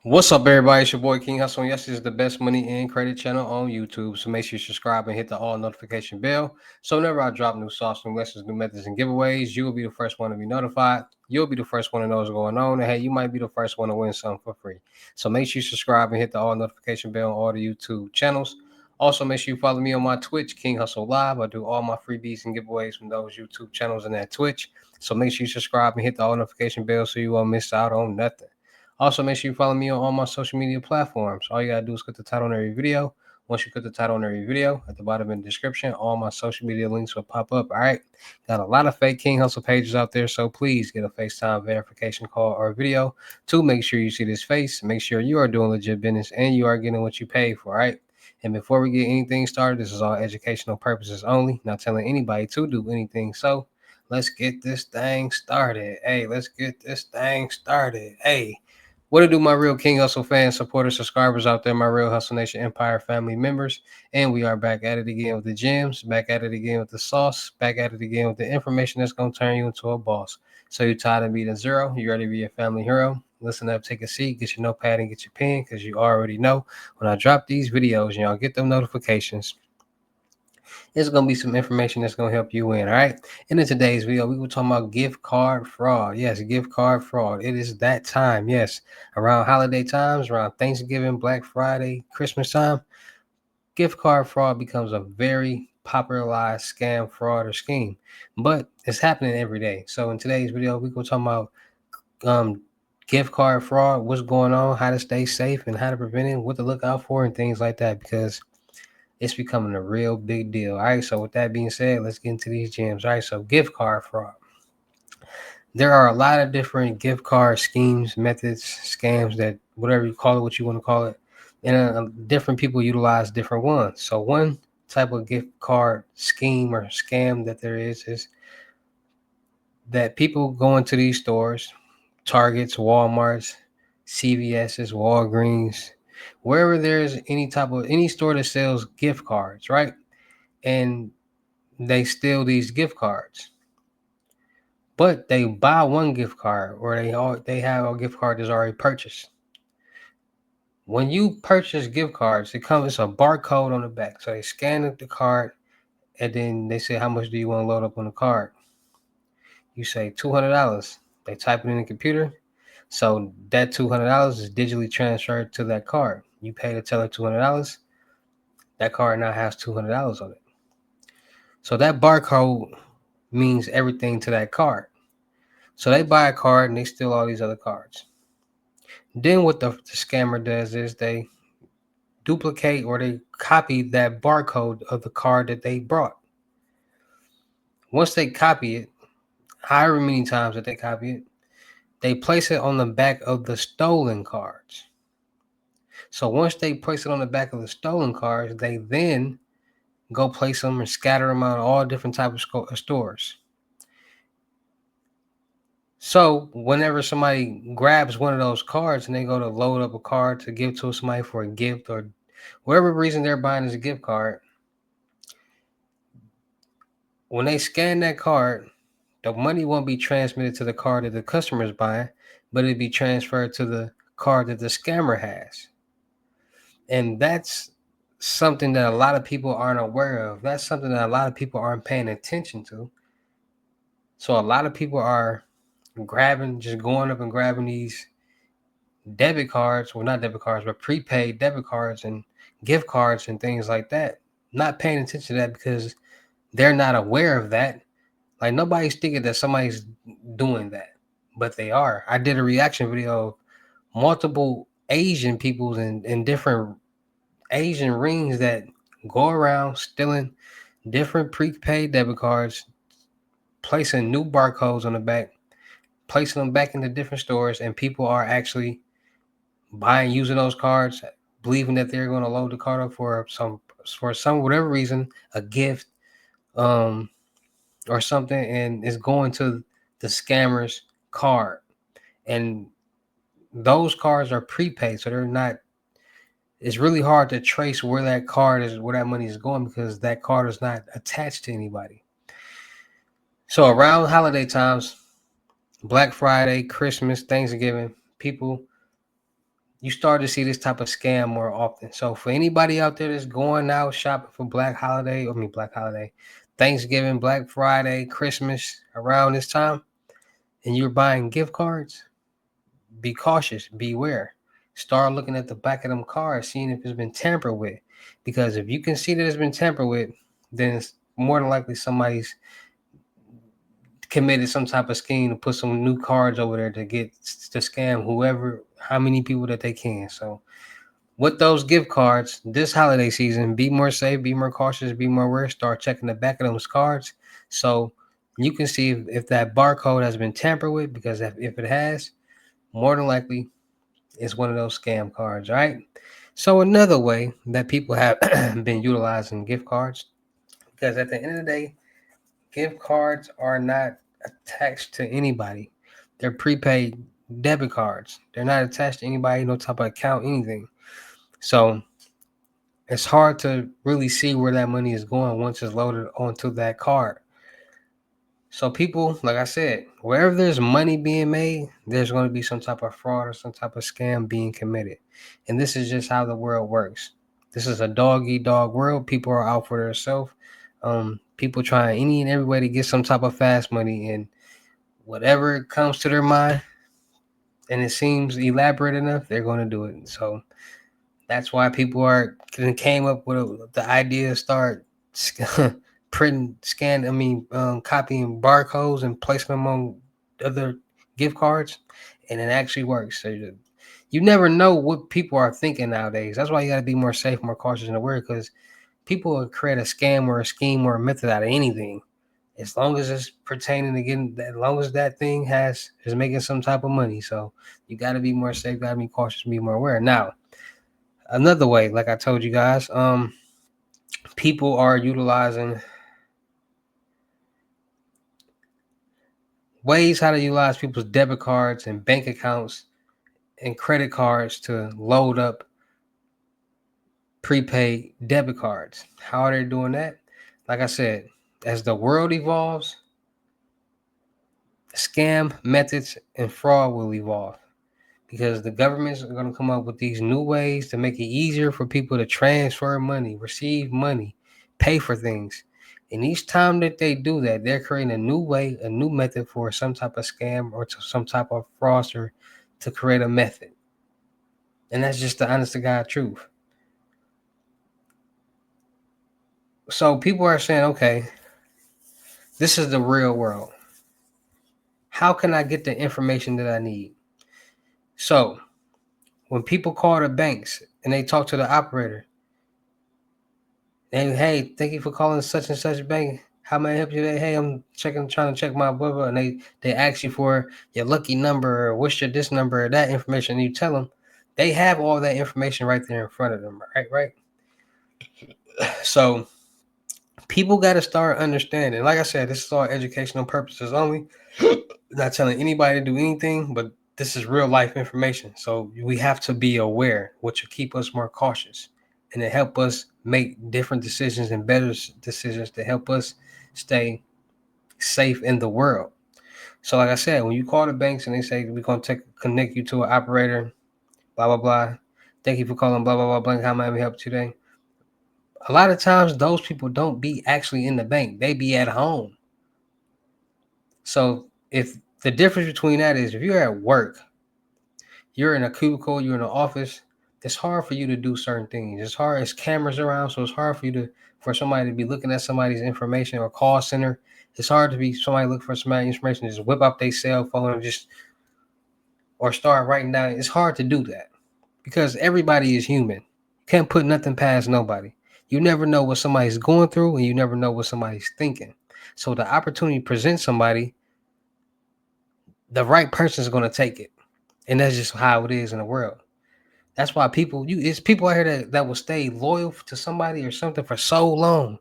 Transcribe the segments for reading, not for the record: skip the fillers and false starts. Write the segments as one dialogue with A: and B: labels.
A: What's up, everybody? It's your boy King Hussle. And yes, this is the best money and credit channel on YouTube. So make sure you subscribe and hit the all notification bell. So whenever I drop new sauce, new lessons, new methods, and giveaways, you will be the first one to be notified. You'll be the first one to know what's going on. And hey, you might be the first one to win something for free. So make sure you subscribe and hit the all notification bell on all the YouTube channels. Also, make sure you follow me on my Twitch, King Hustle Live. I do all my freebies and giveaways from those YouTube channels and that Twitch. So make sure you subscribe and hit the all notification bell so you won't miss out on nothing. Also, make sure you follow me on all my social media platforms. All you gotta do is click the title on every video. Once you click the title on every video, at the bottom in the description, all my social media links will pop up. All right. Got a lot of fake King Hustle pages out there, so please get a FaceTime verification call or video to make sure you see this face. Make sure you are doing legit business and you are getting what you pay for. All right. And before we get anything started, this is all educational purposes only, not telling anybody to do anything. So let's get this thing started. Hey, let's get this thing started. Hey. What to do, my real King Hustle fans, supporters, subscribers out there, my real Hustle Nation Empire family members. And we are back at it again with the gems, back at it again with the sauce, back at it again with the information that's going to turn you into a boss. So you're tired of being a zero, you ready to be a family hero? Listen up, take a seat, get your notepad and get your pen, because you already know when I drop these videos and y'all get them notifications, it's going to be some information that's going to help you win. All right. And in today's video, we will talk about gift card fraud. Yes, gift card fraud. It is that time. Yes. Around holiday times, around Thanksgiving, Black Friday, Christmas time, gift card fraud becomes a very popularized scam, fraud, or scheme. But it's happening every day. So in today's video, we will talk about um, gift card fraud, what's going on, how to stay safe, and how to prevent it, what to look out for, and things like that. Because it's becoming a real big deal. All right. So with that being said, let's get into these gems. All right. So gift card fraud. There are a lot of different gift card schemes, methods, scams, that whatever you call it, what you want to call it, and different people utilize different ones. So one type of gift card scheme or scam that there is that people go into these stores, Targets, Walmarts, CVS's, Walgreens, wherever there's any store that sells gift cards, right? And they steal these gift cards, but they buy one gift card, or they have a gift card that's already purchased. When you purchase gift cards, it's a barcode on the back. So they scan the card, and then they say, how much do you want to load up on the card? You say $200. They type it in the computer. So that $200 is digitally transferred to that card. You pay the teller $200. That card now has $200 on it. So that barcode means everything to that card. So they buy a card and they steal all these other cards. Then what the scammer does is they duplicate or they copy that barcode of the card that they brought. Once they copy it, however many times that they copy it, they place it on the back of the stolen cards. So once they place it on the back of the stolen cards, they then go place them and scatter them out all different types of stores. So whenever somebody grabs one of those cards and they go to load up a card to give to somebody for a gift or whatever reason they're buying is a gift card, when they scan that card, the money won't be transmitted to the card that the customer is buying, but it'll be transferred to the card that the scammer has. And that's something that a lot of people aren't aware of. That's something that a lot of people aren't paying attention to. So a lot of people are just going up and grabbing these debit cards, well, not debit cards, but prepaid debit cards and gift cards and things like that, not paying attention to that because they're not aware of that. Like, nobody's thinking that somebody's doing that, but they are. I did a reaction video of multiple Asian peoples in different Asian rings that go around stealing different prepaid debit cards, placing new barcodes on the back, placing them back into different stores, and people are actually using those cards, believing that they're going to load the card up for some whatever reason, a gift, or something, and it's going to the scammer's card. And those cards are prepaid, so they're not. It's really hard to trace where that card is, where that money is going, because that card is not attached to anybody. So around holiday times, Black Friday, Christmas, Thanksgiving, people, you start to see this type of scam more often. So for anybody out there that's going out shopping for Black Holiday, Thanksgiving, Black Friday, Christmas around this time, and you're buying gift cards, be cautious, beware. Start looking at the back of them cards, seeing if it's been tampered with. Because if you can see that it's been tampered with, then it's more than likely somebody's committed some type of scheme to put some new cards over there to scam whoever, how many people that they can. So with those gift cards this holiday season, be more safe, be more cautious, be more aware. Start checking the back of those cards so you can see if that barcode has been tampered with. Because if it has, more than likely it's one of those scam cards, right? So another way that people have been utilizing gift cards, because at the end of the day, gift cards are not attached to anybody. They're prepaid debit cards. They're not attached to anybody, no type of account, anything. So it's hard to really see where that money is going once it's loaded onto that card. So people, like I said, wherever there's money being made, there's going to be some type of fraud or some type of scam being committed. And this is just how the world works. This is a dog eat dog world. People are out for themselves. People trying any and every way to get some type of fast money, and whatever comes to their mind and it seems elaborate enough, they're going to do it. So that's why people came up with the idea to start printing, copying barcodes and placing them on other gift cards, and it actually works. So you never know what people are thinking nowadays. That's why you got to be more safe, more cautious, and aware, because people will create a scam or a scheme or a method out of anything, as long as it's pertaining to getting, as long as that thing is making some type of money. So you got to be more safe, got to be cautious, be more aware. Now, another way, like I told you guys, people are utilizing ways how to utilize people's debit cards and bank accounts and credit cards to load up prepaid debit cards. How are they doing that? Like I said, as the world evolves, scam methods and fraud will evolve, because the governments are going to come up with these new ways to make it easier for people to transfer money, receive money, pay for things. And each time that they do that, they're creating a new way, a new method for some type of scam or to some type of fraudster to create a method. And that's just the honest to God truth. So people are saying, okay, this is the real world. How can I get the information that I need? So when people call the banks and they talk to the operator, hey, thank you for calling such and such bank. How may I help you today? Hey, I'm trying to check my blah blah. And they ask you for your lucky number or what's your this number or that information. And you tell them, they have all that information right there in front of them, right? So people got to start understanding. Like I said, this is all educational purposes only. Not telling anybody to do anything, but this is real life information. So we have to be aware, which will keep us more cautious and to help us make different decisions and better decisions to help us stay safe in the world. So like I said, when you call the banks and they say we're going to connect you to an operator, blah, blah, blah. Thank you for calling, blah, blah, blah, blank. How may I help today? A lot of times those people don't be actually in the bank. They be at home. So if the difference between that is if you're at work, you're in a cubicle, you're in an office, it's hard for you to do certain things. It's hard. It's cameras around, so it's hard for somebody to be looking at somebody's information or call center. It's hard to be somebody looking for somebody's information, just whip up their cell phone and just or start writing down. It's hard to do that because everybody is human. You can't put nothing past nobody. You never know what somebody's going through, and you never know what somebody's thinking. So the opportunity presents somebody, the right person is going to take it, and that's just how it is in the world. That's why it's people out here that will stay loyal to somebody or something for so long.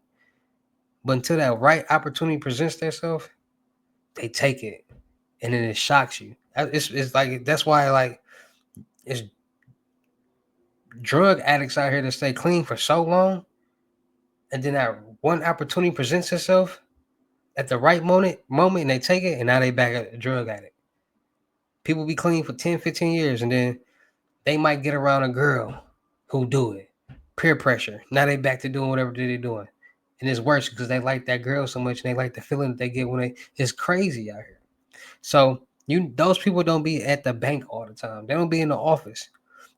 A: But until that right opportunity presents themselves, they take it. And then it shocks you. It's like, that's why, like, it's drug addicts out here that stay clean for so long. And then that one opportunity presents itself at the right moment, and they take it, and now they back at a drug addict. People be clean for 10, 15 years, and then They might get around a girl who do it. Peer pressure. Now they back to doing whatever they're doing. And it's worse because they like that girl so much and they like the feeling that they get when they it's crazy out here. So those people don't be at the bank all the time. They don't be in the office.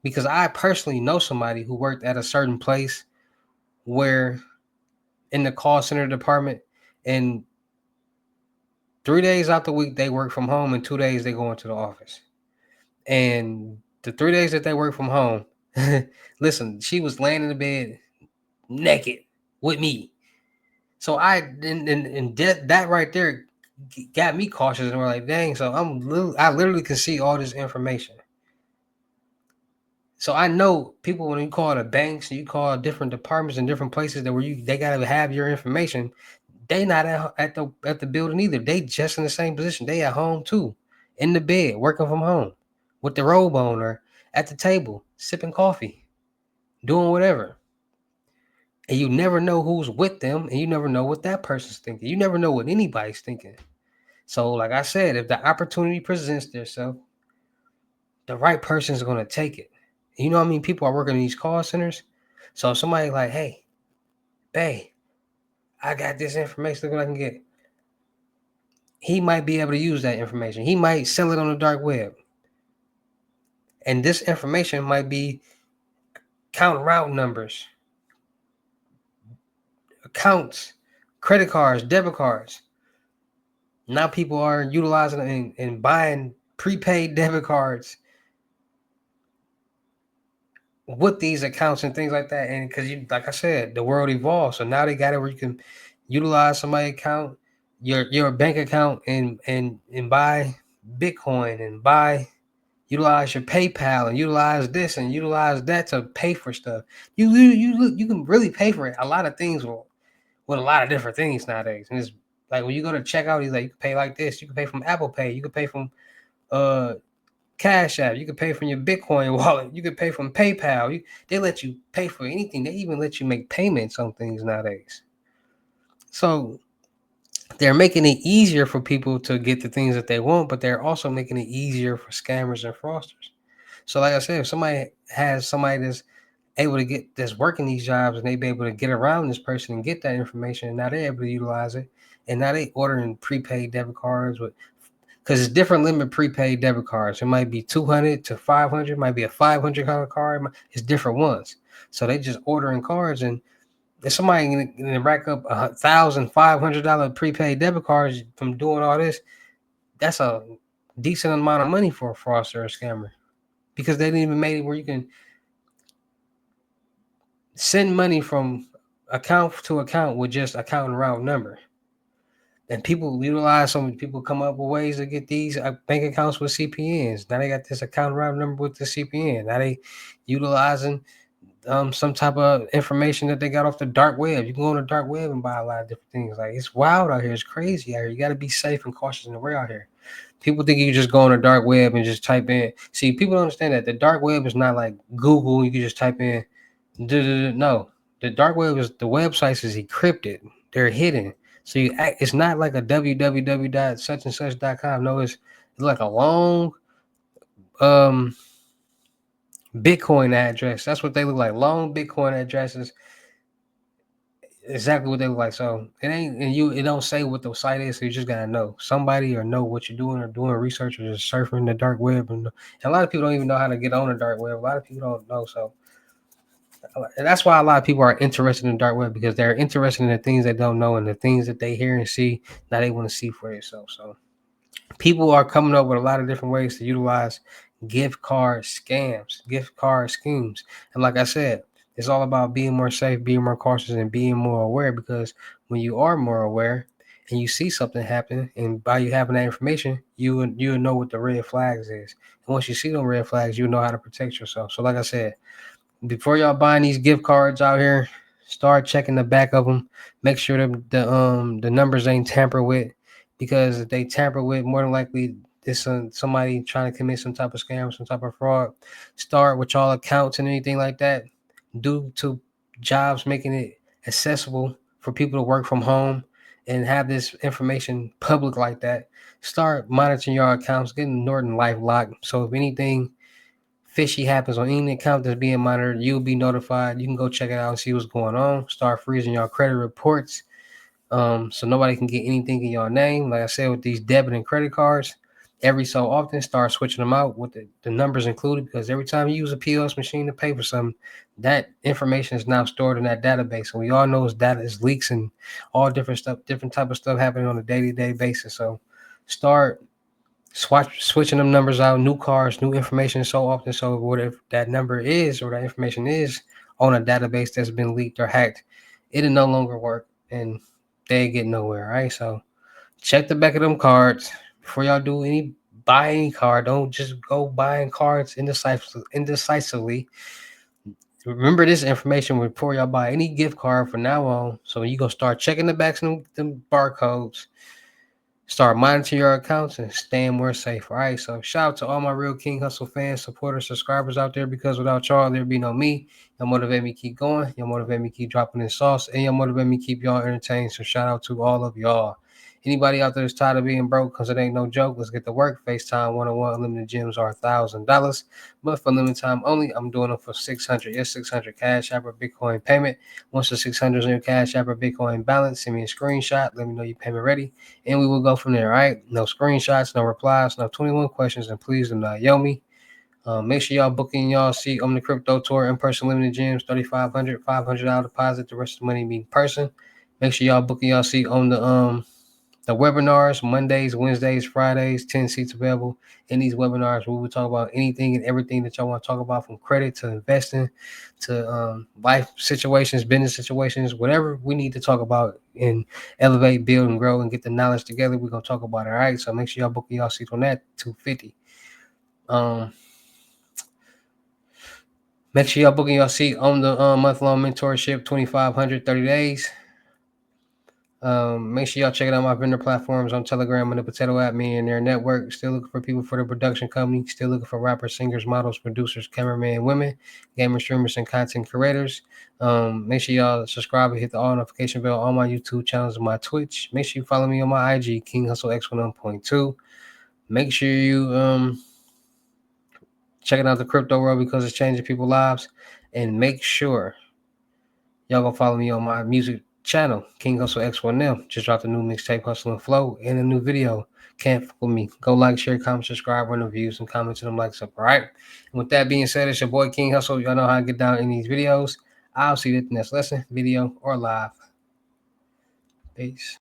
A: Because I personally know somebody who worked at a certain place where in the call center department, and 3 days out the week they work from home and 2 days they go into the office. And the 3 days that they work from home, listen, she was laying in the bed naked with me. So that right there got me cautious, and we're like, dang. So I literally can see all this information. So I know people when you call the banks, you call different departments and different places that where they gotta have your information. They not at the building either. They just in the same position. They at home too, in the bed, working from home, with the robe on or at the table, sipping coffee, doing whatever. And you never know who's with them, and you never know what that person's thinking. You never know what anybody's thinking. So, like I said, if the opportunity presents itself, the right person is gonna take it. You know what I mean? People are working in these call centers. So if somebody like, hey, babe, I got this information. Look what I can get. He might be able to use that information. He might sell it on the dark web. And this information might be account route numbers, accounts, credit cards, debit cards. Now people are utilizing and buying prepaid debit cards with these accounts and things like that. And because like I said, the world evolves. So now they got it where you can utilize somebody's account, your bank account, and buy Bitcoin and utilize your PayPal and utilize this and utilize that to pay for stuff. You can really pay for it. A lot of things with a lot of different things nowadays. And it's like when you go to checkout, he's like, you can pay like this. You can pay from Apple Pay. You can pay from uh Cash App. You can pay from your Bitcoin wallet. You can pay from PayPal. They let you pay for anything. They even let you make payments on things nowadays. So they're making it easier for people to get the things that they want, but they're also making it easier for scammers and fraudsters. So, like I said, if somebody has somebody that's able to that's working these jobs and they be able to get around this person and get that information, and now they're able to utilize it, and now they ordering prepaid debit cards with because it's different limit prepaid debit cards. It might be 200 to 500, might be a 500 card. It's different ones. So they just ordering cards, and if somebody can rack up $1,500 prepaid debit cards from doing all this, that's a decent amount of money for a fraudster or a scammer because they didn't even make it where you can send money from account to account with just account and route number. And people utilize some people come up with ways to get these bank accounts with CPNs. Now they got this account route number with the CPN. Now they utilizing some type of information that they got off the dark web. You can go on the dark web and buy a lot of different things. Like it's wild out here. It's crazy out here. You got to be safe and cautious in the way out here. People think you just go on the dark web and just type in. See, people don't understand that the dark web is not like Google. You can just type in. No, the dark web is the websites is encrypted. They're hidden. So it's not like a www.suchandsuch.com. No, it's like a long Bitcoin address. That's what they look like. Long Bitcoin addresses. Exactly what they look like. So it ain't it don't say what the site is, so you just gotta know somebody or know what you're doing or doing research or just surfing the dark web. And a lot of people don't even know how to get on the dark web. A lot of people don't know. So and that's why a lot of people are interested in the dark web because they're interested in the things they don't know and the things that they hear and see. Now they want to see for themselves. So people are coming up with a lot of different ways to utilize gift card scams, gift card schemes. And like I said, it's all about being more safe, being more cautious, and being more aware because when you are more aware and you see something happen, and by you having that information, you know what the red flags is. And once you see those red flags, you know how to protect yourself. So like I said, before y'all buying these gift cards out here, start checking the back of them. Make sure the numbers ain't tampered with, because if they tamper with, more than likely this somebody trying to commit some type of scam, some type of fraud. Start with y'all accounts and anything like that. Due to jobs making it accessible for people to work from home and have this information public like that, start monitoring your accounts, getting Norton Life locked. So if anything fishy happens on any account that's being monitored, you'll be notified. You can go check it out and see what's going on. Start freezing your credit reports, so nobody can get anything in your name. Like I said, with these debit and credit cards, every so often start switching them out with the numbers included, because every time you use a POS machine to pay for something, that information is now stored in that database. And we all know data is leaks and all different stuff, different type of stuff happening on a day-to-day basis. So start switching them numbers out, new cars, new information so often, so whatever that number is or that information is on a database that's been leaked or hacked, it'll no longer work and they get nowhere, right? So check the back of them cards before y'all do any buy any card. Don't just go buying cards indecisively. Remember this information before y'all buy any gift card from now on. So you gonna start checking the backs of them barcodes. Start monitoring your accounts and staying more safe. All right. So shout out to all my real King Hustle fans, supporters, subscribers out there, because without y'all, there'd be no me. Y'all motivate me keep going. Y'all motivate me keep dropping in sauce. And y'all motivate me keep y'all entertained. So shout out to all of y'all. Anybody out there that's tired of being broke, because it ain't no joke, let's get to work. FaceTime 101 unlimited gems are $1,000. But for limited time only, I'm doing them for 600. Yes, 600 cash app or Bitcoin payment. Once the 600 is in your cash app or Bitcoin balance, send me a screenshot. Let me know your payment ready, and we will go from there. All right. No screenshots, no replies, no 21 questions, and please do not yell me. Make sure y'all booking y'all seat on the crypto tour in person limited gems, 3,500, $500 deposit. The rest of the money be in person. Make sure y'all booking y'all seat on the webinars, Mondays, Wednesdays, Fridays, 10 seats available. In these webinars, we will talk about anything and everything that y'all want to talk about, from credit to investing to life situations, business situations, whatever we need to talk about and elevate, build, and grow and get the knowledge together. We're going to talk about it. All right. So make sure y'all book y'all seats on that, 250. Make sure y'all booking your seat on the month-long mentorship, 2,500, 30 days. Make sure y'all check out my vendor platforms on Telegram and the Potato App Millionaire Network. Still looking for people for the production company. Still looking for rappers, singers, models, producers, cameramen, women, gamers, streamers, and content creators. Make sure y'all subscribe and hit the all notification bell on my YouTube channels and my Twitch. Make sure you follow me on my IG, King Hustle X1.2. Make sure you checking out the crypto world, because it's changing people's lives. And make sure y'all gonna follow me on my music channel, King Hustle X1M. Just dropped a new mixtape, Hustle and Flow, and a new video. Can't fuck with me. Go like, share, comment, subscribe, run the views, and comment to them likes up. All right. And with that being said, it's your boy King Hustle. Y'all know how to get down in these videos. I'll see you at the next lesson, video, or live. Peace.